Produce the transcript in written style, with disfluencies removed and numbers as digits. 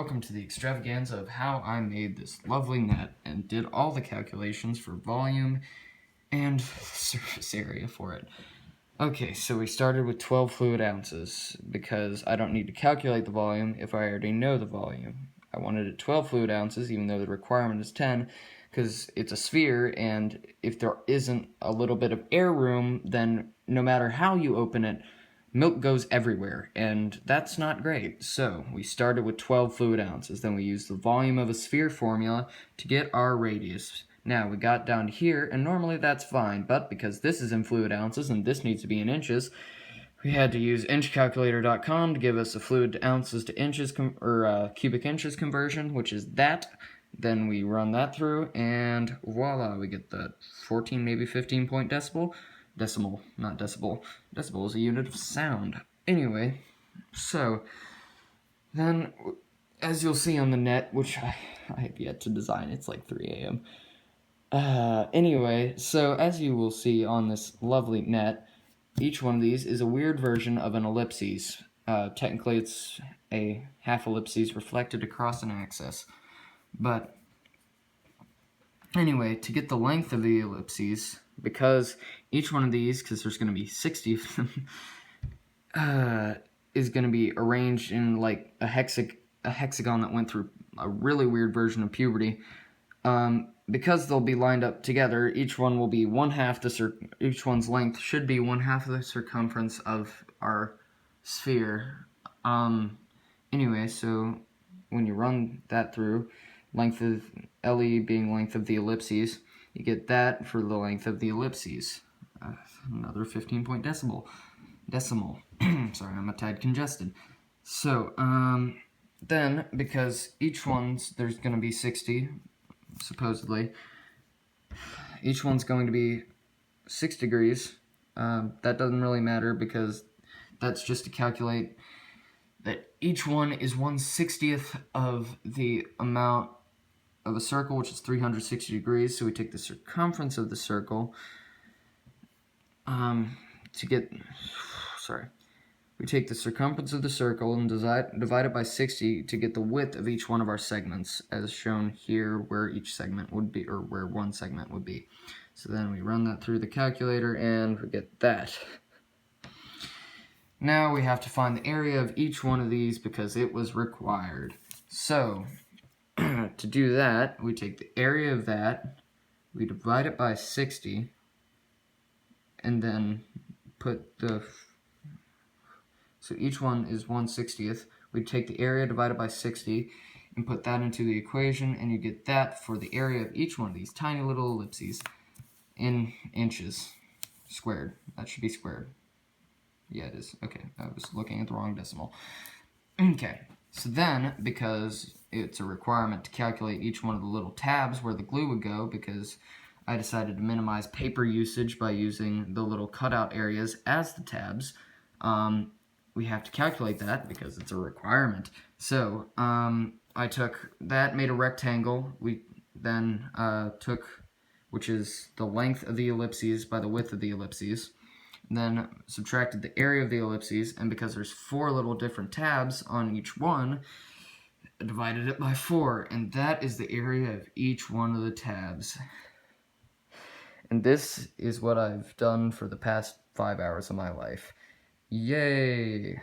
welcome to the extravaganza of how I made this lovely net and did all the calculations for volume and surface area for it. Okay, so we started with 12 fluid ounces because I don't need to calculate the volume if I already know the volume. I wanted it 12 fluid ounces even though the requirement is 10 because it's a sphere, and if there isn't a little bit of air room, then no matter how you open it, milk goes everywhere, and that's not great. So we started with 12 fluid ounces, then we used the volume of a sphere formula to get our radius. Now we got down to here, and normally that's fine, but because this is in fluid ounces and this needs to be in inches, we had to use inchcalculator.com to give us a fluid ounces to inches cubic inches conversion, which is that. Then we run that through, and voila, we get that 14, maybe 15 point decimal. Decimal, not decibel. Decibel is a unit of sound. Anyway, so then, as you'll see on the net, which I have yet to design, it's like 3 a.m. Anyway, so as you will see on this lovely net, each one of these is a weird version of an ellipses. Technically, it's a half ellipses reflected across an axis. But anyway, to get the length of the ellipses, because each one of these, because there's going to be 60 of them, is going to be arranged in like a hexagon that went through a really weird version of puberty. Because they'll be lined up together, each one will be each one's length should be 1/2 of the circumference of our sphere. Anyway, so when you run that through, length of LE being length of the ellipses, you get that for the length of the ellipses. Another 15 point decimal. Sorry, I'm a tad congested. So, then, because each one's, there's going to be 60, supposedly, each one's going to be 6 degrees. That doesn't really matter because that's just to calculate that each one is 1/60th of the amount of a circle, which is 360 degrees. So we take the circumference of the circle we take the circumference of the circle and divide it by 60 to get the width of each one of our segments, as shown here where each segment would be, or where one segment would be. So then we run that through the calculator and we get that. Now we have to find the area of each one of these because it was required. So to do that, we take the area of that, we divide it by 60, and then put so each one is 1/60th. We take the area divided by 60 and put that into the equation, and you get that for the area of each one of these tiny little ellipses in inches squared. That should be squared. Yeah, it is. Okay, I was looking at the wrong decimal. Okay, so then, because it's a requirement to calculate each one of the little tabs where the glue would go, because I decided to minimize paper usage by using the little cutout areas as the tabs, we have to calculate that because it's a requirement. So, I took that, made a rectangle. We then took, which is the length of the ellipses by the width of the ellipses, then subtracted the area of the ellipses, and because there's 4 little different tabs on each one, I divided it by 4, and that is the area of each one of the tabs. And this is what I've done for the past 5 hours of my life. Yay!